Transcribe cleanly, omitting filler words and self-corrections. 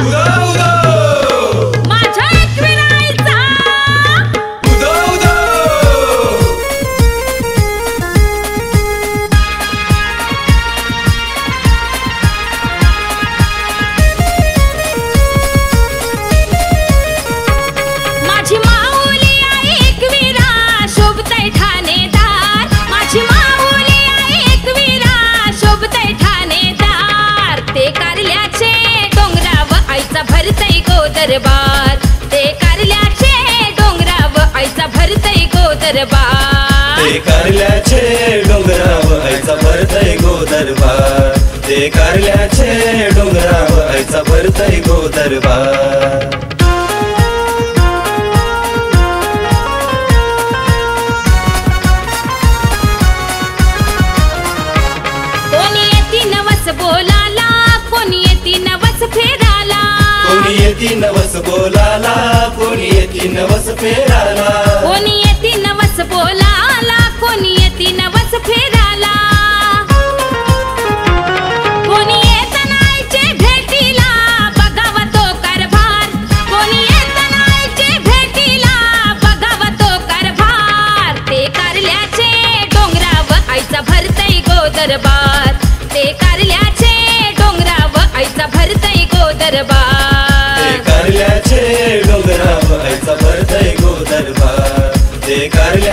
उदो उदो माझ्या एकविराईचा उदो उदो माझी माऊली आई एकविरा शोभतय ठाणेदार माझी माऊली आई एकविरा शोभतय ठाणेदार ते कारल्याचे डोंगराव आईचा भरतय गोदरबार ते कारल्याचे डोंगराव आईचा भरतय गोदरबार ते कारल्याचे डोंगराव आईचा भरतय गोदरबार ते कारल्याचे डोंगराव आईचा भरतय गोदरबार कोणी येती नवस बोलाला कोणी येती नवस फेराला कोणी येती नवस बोलाला कोणी येती नवस फेराला कोणी येती नवस बोलाला कोणी येती नवस फेराला कोणी येत नाहीचे भेटीला बघावा तो कारभार कोणी येत नाहीचे भेटीला बघावा तो कारभार ते कारल्याचे डोंगराव आईचा भरतय गोदरबार ते कारल्याचे डोंगराव आईचा भरतय गोदरबार ते कारल्याचे डोंगराव आईचा भरतय गोदरबार ते कारल्या